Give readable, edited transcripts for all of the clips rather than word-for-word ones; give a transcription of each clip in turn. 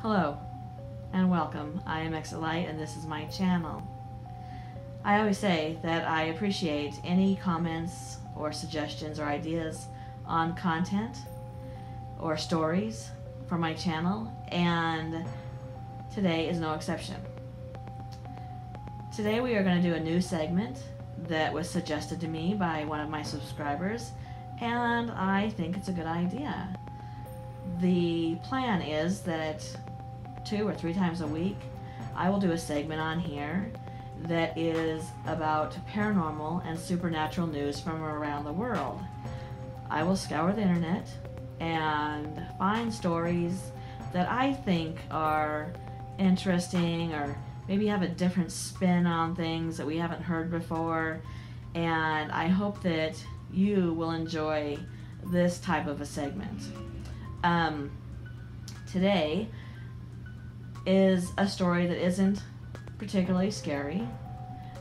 Hello and welcome. I am Exalite and this is my channel. I always say that I appreciate any comments or suggestions or ideas on content or stories for my channel, and today is no exception. Today we are going to do a new segment that was suggested to me by one of my subscribers, and I think it's a good idea. The plan is that 2 or 3 times a week I will do a segment on here that is about paranormal and supernatural news from around the world. I will scour the internet and find stories that I think are interesting or maybe have a different spin on things that we haven't heard before, and I hope that you will enjoy this type of a segment. Today is a story that isn't particularly scary,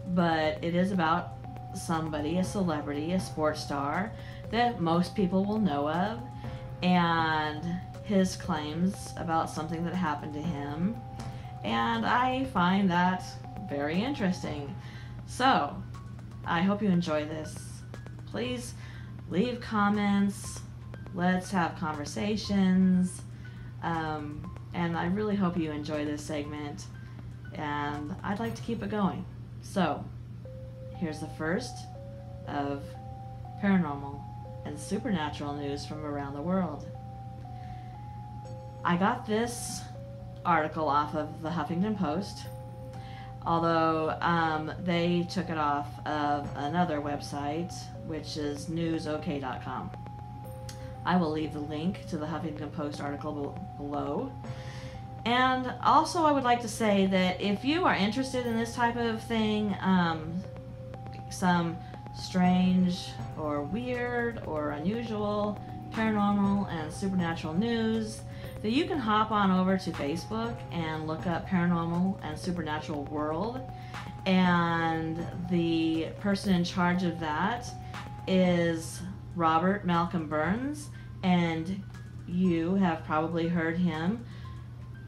but it is about somebody, a celebrity, a sports star that most people will know of, and his claims about something that happened to him, and I find that very interesting. So I hope you enjoy this. Please leave comments, let's have conversations, and I really hope you enjoy this segment, and I'd like to keep it going. So here's the first of paranormal and supernatural news from around the world. I got this article off of the Huffington Post, although they took it off of another website, which is newsok.com. I will leave the link to the Huffington Post article below. And also I would like to say that if you are interested in this type of thing, some strange or weird or unusual paranormal and supernatural news, that you can hop on over to Facebook and look up Paranormal and Supernatural World, and the person in charge of that is Robert Malcolm Burns, and you have probably heard him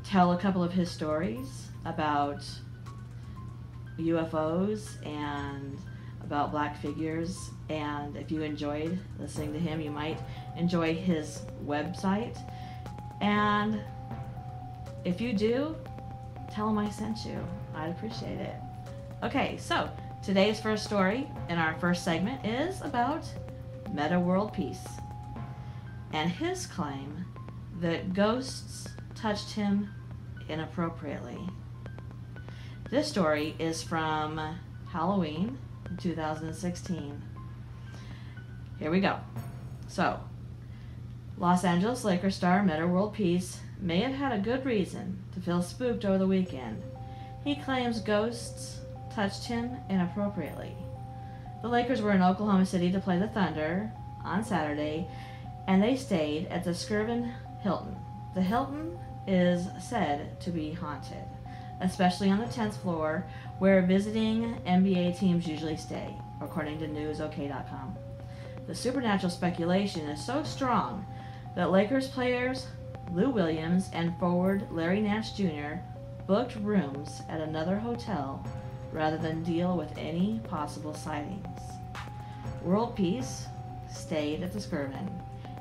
tell a couple of his stories about UFOs and about black figures, and if you enjoyed listening to him, you might enjoy his website, and if you do, tell him I sent you. I'd appreciate it. Okay, so today's first story in our first segment is about Meta World Peace and his claim that ghosts touched him inappropriately. This story is from Halloween 2016. Here we go. So, Los Angeles Lakers star Meta World Peace may have had a good reason to feel spooked over the weekend. He claims ghosts touched him inappropriately. The Lakers were in Oklahoma City to play the Thunder on Saturday, and they stayed at the Skirvin Hilton. The Hilton is said to be haunted, especially on the 10th floor, where visiting NBA teams usually stay, according to newsok.com. The supernatural speculation is so strong that Lakers players Lou Williams and forward Larry Nance Jr. booked rooms at another hotel rather than deal with any possible sightings. World Peace stayed at the Skirvin,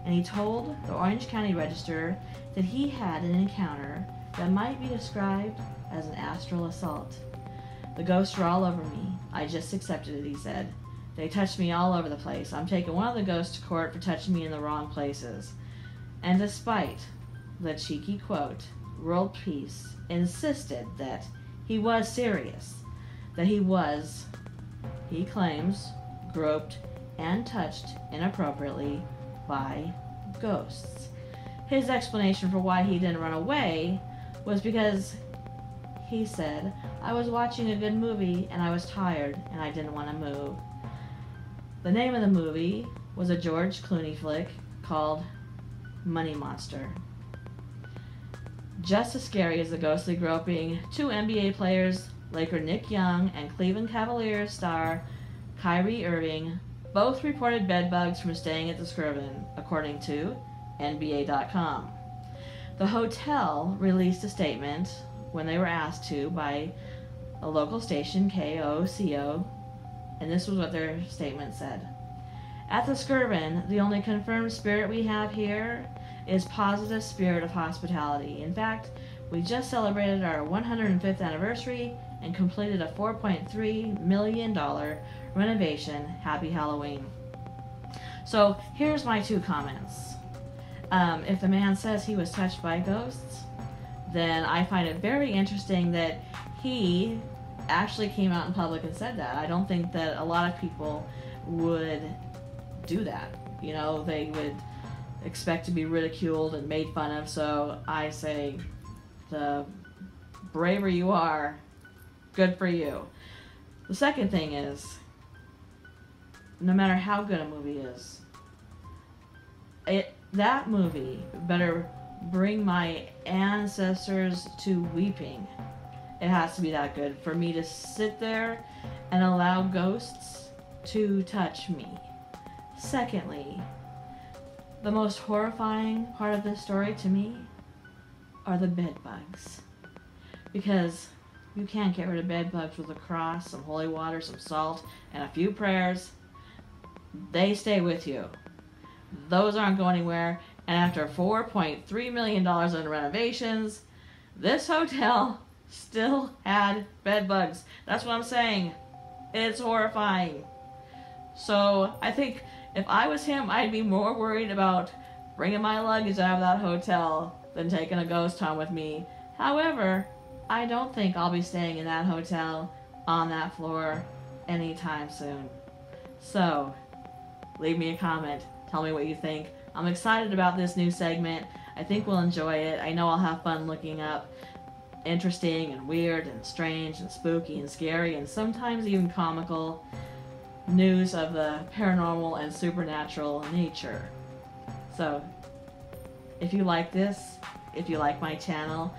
and he told the Orange County Register that he had an encounter that might be described as an astral assault. The ghosts were all over me. I just accepted it, he said. They touched me all over the place. I'm taking one of the ghosts to court for touching me in the wrong places. And despite the cheeky quote, World Peace insisted that he was serious, that he claims, groped and touched inappropriately by ghosts. His explanation for why he didn't run away was because he said, I was watching a good movie and I was tired and I didn't want to move. The name of the movie was a George Clooney flick called Money Monster. Just as scary as the ghostly groping, 2 NBA players, Laker Nick Young and Cleveland Cavaliers star Kyrie Irving, both reported bedbugs from staying at the Skirvin, according to NBA.com. The hotel released a statement when they were asked to by a local station, KOCO, and this was what their statement said. At the Skirvin, the only confirmed spirit we have here is positive spirit of hospitality. In fact, we just celebrated our 105th anniversary and completed a $4.3 million renovation. Happy Halloween. So here's my 2 comments. If the man says he was touched by ghosts, then I find it very interesting that he actually came out in public and said that. I don't think that a lot of people would do that. You know, they would expect to be ridiculed and made fun of. So I say, the braver you are, good for you. The second thing is, no matter how good a movie is, that movie better bring my ancestors to weeping. It has to be that good for me to sit there and allow ghosts to touch me. Secondly, the most horrifying part of this story to me are the bed bugs. Because you can't get rid of bed bugs with a cross, some holy water, some salt, and a few prayers. They stay with you. Those aren't going anywhere. And after $4.3 million in renovations, this hotel still had bed bugs. That's what I'm saying. It's horrifying. So I think if I was him, I'd be more worried about bringing my luggage out of that hotel than taking a ghost home with me. However, I don't think I'll be staying in that hotel on that floor anytime soon. So, leave me a comment. Tell me what you think. I'm excited about this new segment. I think we'll enjoy it. I know I'll have fun looking up interesting and weird and strange and spooky and scary and sometimes even comical news of the paranormal and supernatural nature. So, if you like this, if you like my channel,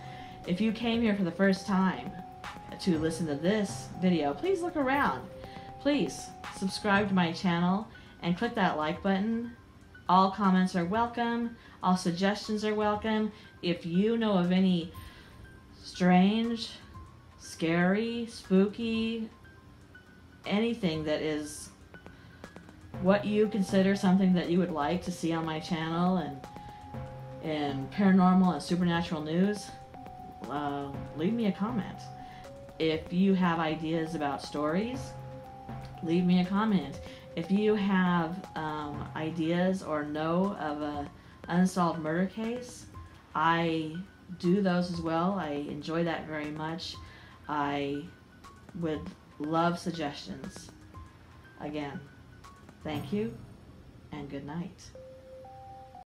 if you came here for the first time to listen to this video, please look around. Please subscribe to my channel and click that like button. All comments are welcome. All suggestions are welcome. If you know of any strange, scary, spooky, anything that is what you consider something that you would like to see on my channel and paranormal and supernatural news, leave me a comment. If you have ideas about stories, leave me a comment. If you have ideas or know of an unsolved murder case, I do those as well. I enjoy that very much. I would love suggestions. Again, thank you and good night.